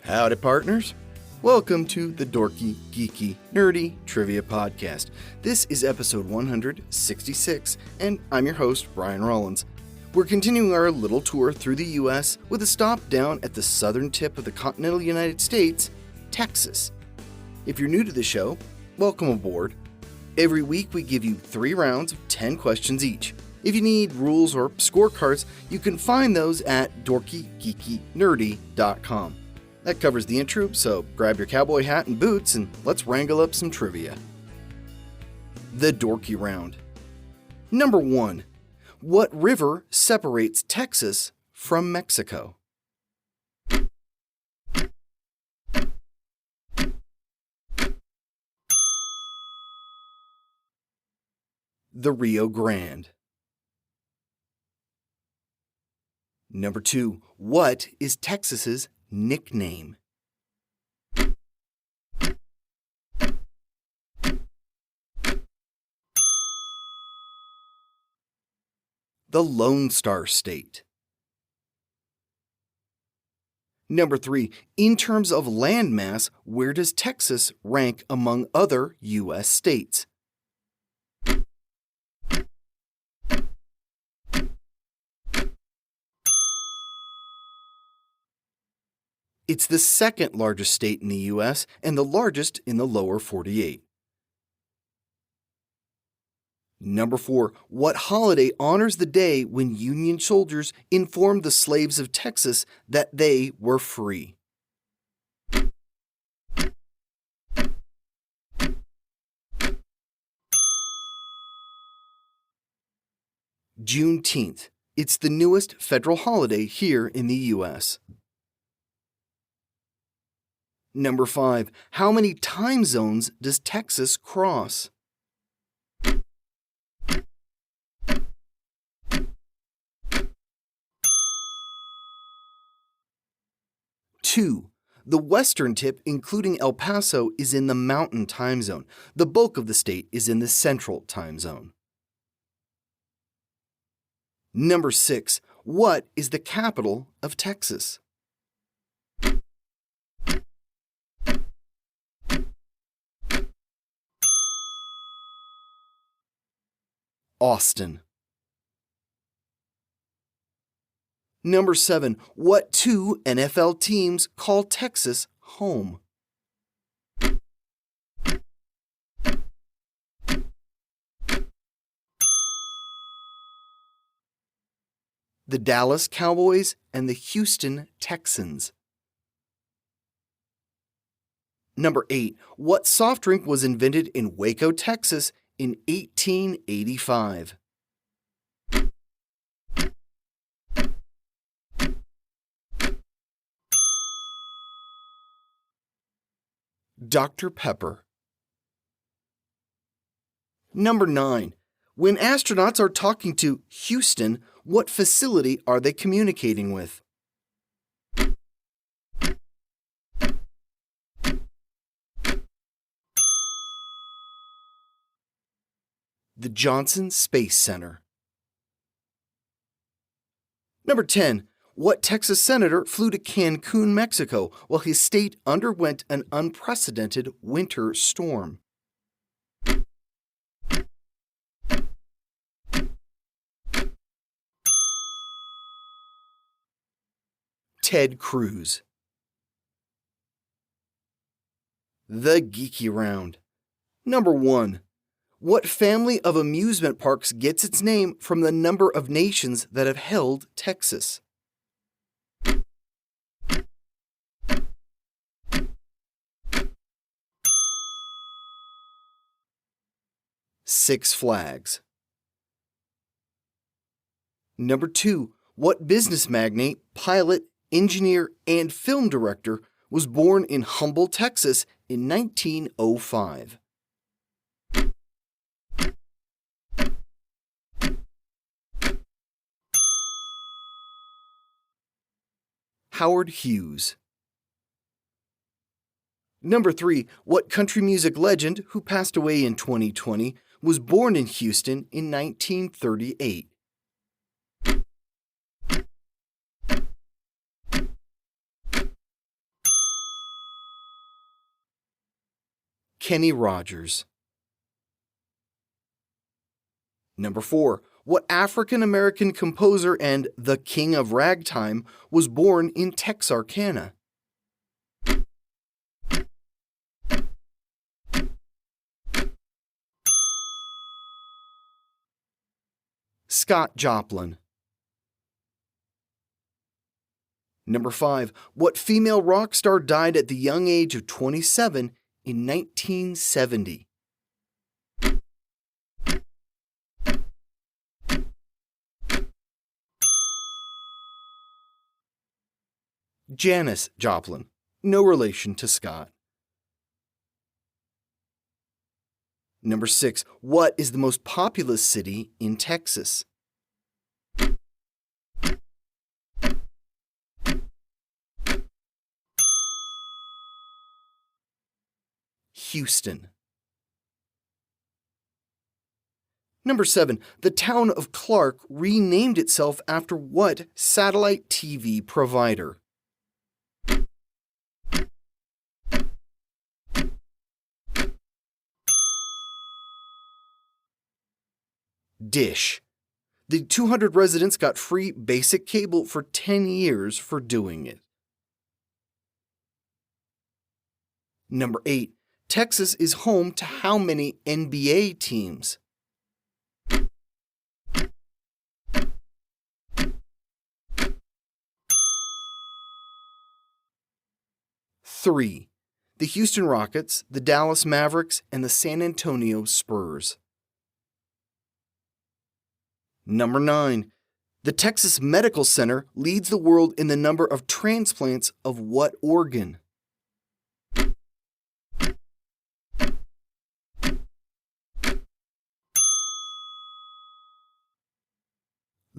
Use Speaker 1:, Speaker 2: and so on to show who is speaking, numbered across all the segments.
Speaker 1: Howdy, partners. Welcome to the Dorky, Geeky, Nerdy Trivia Podcast. This is episode 166, and I'm your host, Brian Rollins. We're continuing our little tour through the U.S. with a stop down at the southern tip of the continental United States, Texas. If you're new to the show, welcome aboard. Every week we give you 3 rounds of 10 questions each. If you need rules or scorecards, you can find those at dorkygeekynerdy.com. That covers the intro, so grab your cowboy hat and boots and let's wrangle up some trivia. The Dorky Round. Number 1. What river separates Texas from Mexico? The Rio Grande. Number 2. What is Texas's nickname? The Lone Star State. Number 3. In terms of landmass, where does Texas rank among other U.S. states? It's the second largest state in the U.S. and the largest in the lower 48. Number 4. What holiday honors the day when Union soldiers informed the slaves of Texas that they were free? Juneteenth. It's the newest federal holiday here in the U.S. Number 5. How many time zones does Texas cross? Two. The western tip, including El Paso, is in the Mountain Time Zone. The bulk of the state is in the Central Time Zone. Number 6. What is the capital of Texas? Austin. Number 7. What 2 NFL teams call Texas home? The Dallas Cowboys and the Houston Texans. Number 8. What soft drink was invented in Waco, Texas in 1885? Dr. Pepper. Number 9. When astronauts are talking to Houston, what facility are they communicating with? The Johnson Space Center. Number 10. What Texas senator flew to Cancun, Mexico, while his state underwent an unprecedented winter storm? Ted Cruz. The Geeky Round. Number 1. What family of amusement parks gets its name from the number of nations that have held Texas? Six Flags. Number 2. What business magnate, pilot, engineer, and film director was born in Humble, Texas in 1905? Howard Hughes. Number 3. What country music legend, who passed away in 2020, was born in Houston in 1938? Kenny Rogers. Number 4. What African-American composer and the King of Ragtime was born in Texarkana? Scott Joplin. Number 5. What female rock star died at the young age of 27 in 1970? Janis Joplin. No relation to Scott. Number 6. What is the most populous city in Texas? Houston. Number 7. The town of Clark renamed itself after what satellite TV provider? Dish. The 200 residents got free basic cable for 10 years for doing it. Number 8. Texas is home to how many NBA teams? Three. The Houston Rockets, the Dallas Mavericks, and the San Antonio Spurs. Number 9. The Texas Medical Center leads the world in the number of transplants of what organ?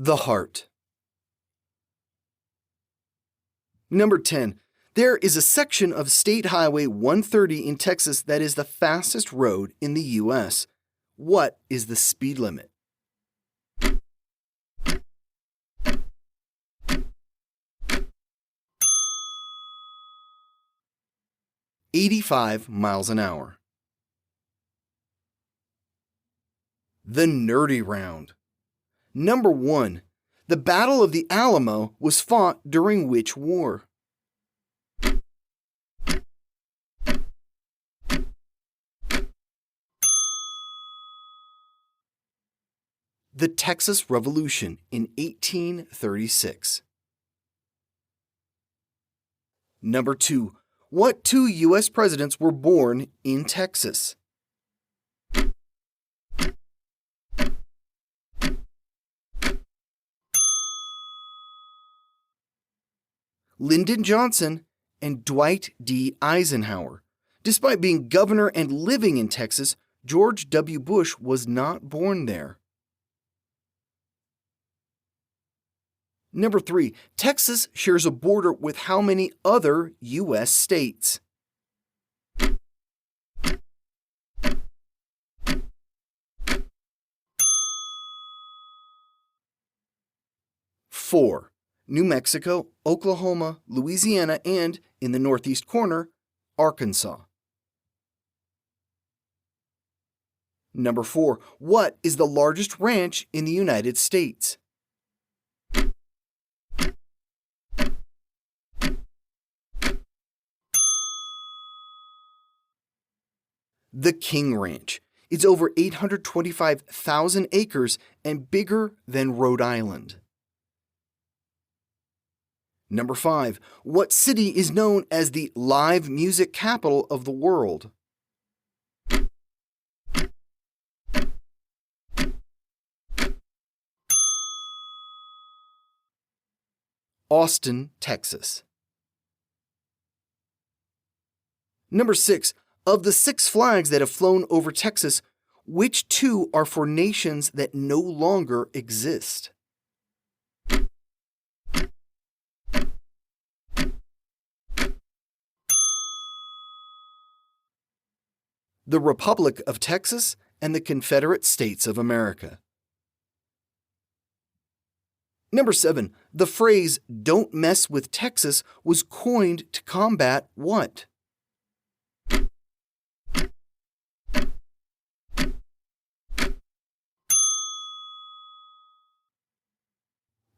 Speaker 1: The heart. Number 10. There is a section of State Highway 130 in Texas that is the fastest road in the U.S. What is the speed limit? 85 miles an hour. The nerdy round. Number 1. The Battle of the Alamo was fought during which war? The Texas Revolution in 1836. Number 2. What 2 U.S. presidents were born in Texas? Lyndon Johnson and Dwight D. Eisenhower. Despite being governor and living in Texas, George W. Bush was not born there. Number 3. Texas shares a border with how many other U.S. states? Four. New Mexico, Oklahoma, Louisiana, and, in the northeast corner, Arkansas. Number 4. What is the largest ranch in the United States? The King Ranch. It's over 825,000 acres and bigger than Rhode Island. Number 5. What city is known as the live music capital of the world? Austin, Texas. Number 6. Of the 6 flags that have flown over Texas, which 2 are for nations that no longer exist? The Republic of Texas and the Confederate States of America. Number 7. The phrase, "Don't mess with Texas," was coined to combat what?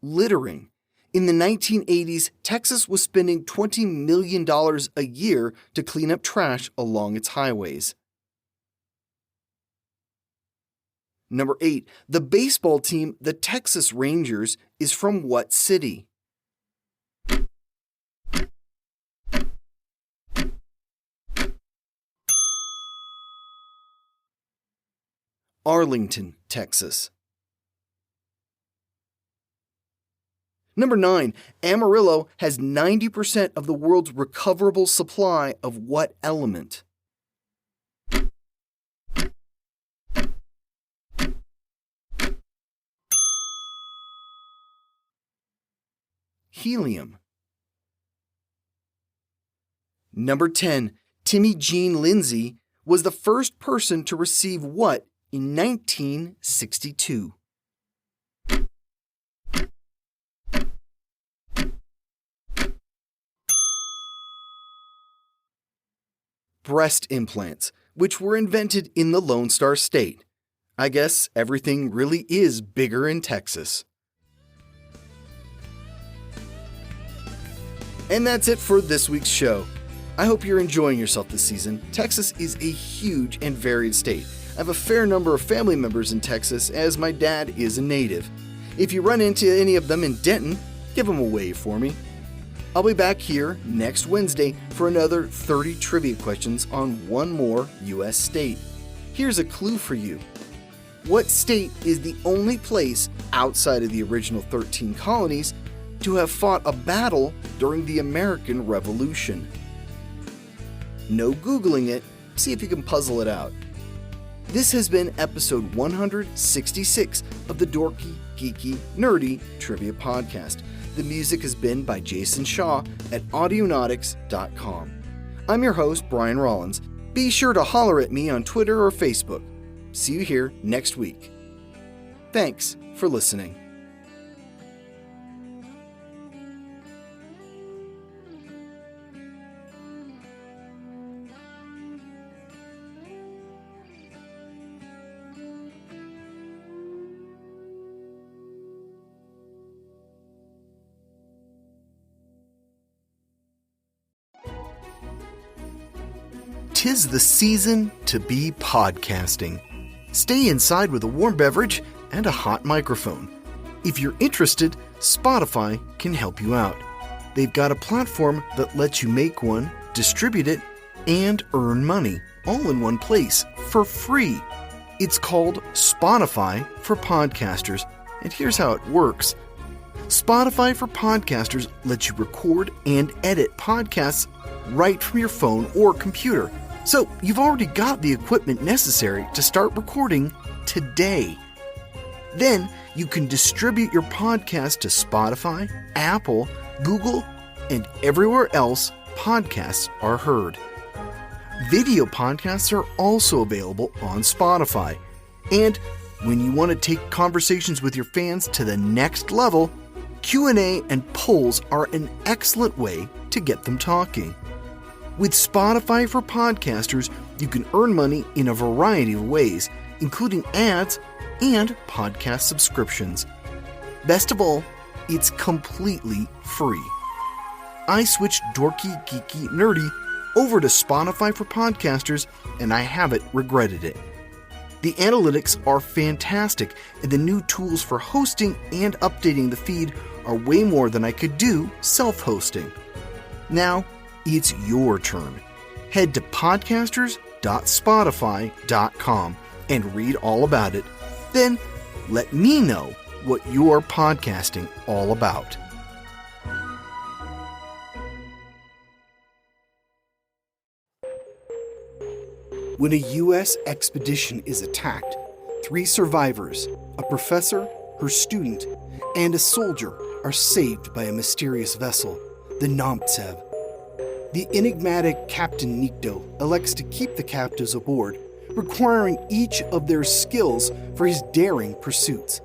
Speaker 1: Littering. In the 1980s, Texas was spending $20 million a year to clean up trash along its highways. Number 8. The baseball team, the Texas Rangers, is from what city? Arlington, Texas. Number 9. Amarillo has 90% of the world's recoverable supply of what element? Helium. Number 10. Timmy Jean Lindsay was the first person to receive what in 1962? Breast implants, which were invented in the Lone Star State. I guess everything really is bigger in Texas. And that's it for this week's show. I hope you're enjoying yourself this season. Texas is a huge and varied state. I have a fair number of family members in Texas, as my dad is a native. If you run into any of them in Denton, give them a wave for me. I'll be back here next Wednesday for another 30 trivia questions on one more U.S. state. Here's a clue for you. What state is the only place outside of the original 13 colonies to have fought a battle during the American Revolution? No Googling it, see if you can puzzle it out. This has been episode 166 of the Dorky, Geeky, Nerdy Trivia Podcast. The music has been by Jason Shaw at Audionautics.com. I'm your host, Brian Rollins. Be sure to holler at me on Twitter or Facebook. See you here next week. Thanks for listening. Tis the season to be podcasting. Stay inside with a warm beverage and a hot microphone. If you're interested, Spotify can help you out. They've got a platform that lets you make one, distribute it, and earn money all in one place for free. It's called Spotify for Podcasters, and here's how it works. Spotify for Podcasters lets you record and edit podcasts right from your phone or computer. So you've already got the equipment necessary to start recording today. Then you can distribute your podcast to Spotify, Apple, Google, and everywhere else podcasts are heard. Video podcasts are also available on Spotify. And when you want to take conversations with your fans to the next level, Q&A and polls are an excellent way to get them talking. With Spotify for Podcasters, you can earn money in a variety of ways, including ads and podcast subscriptions. Best of all, it's completely free. I switched Dorky, Geeky, Nerdy over to Spotify for Podcasters, and I haven't regretted it. The analytics are fantastic, and the new tools for hosting and updating the feed are way more than I could do self-hosting. Now, it's your turn. Head to podcasters.spotify.com and read all about it. Then let me know what you're podcasting all about. When a U.S. expedition is attacked, 3 survivors, a professor, her student, and a soldier are saved by a mysterious vessel, the Nomtsev. The enigmatic Captain Nikto elects to keep the captives aboard, requiring each of their skills for his daring pursuits.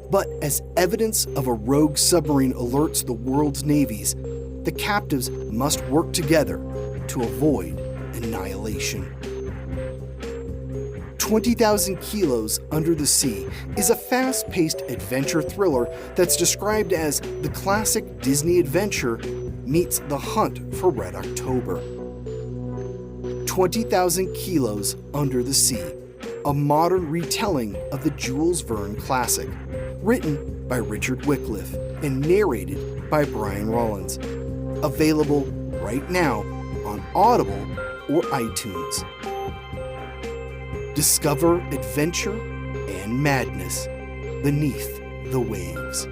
Speaker 1: But as evidence of a rogue submarine alerts the world's navies, the captives must work together to avoid annihilation. 20,000 Kilos Under the Sea is a fast-paced adventure thriller that's described as the classic Disney adventure meets The Hunt for Red October. 20,000 Kilos Under the Sea, a modern retelling of the Jules Verne classic, written by Richard Wycliffe and narrated by Brian Rollins. Available right now on Audible or iTunes. Discover adventure and madness beneath the waves.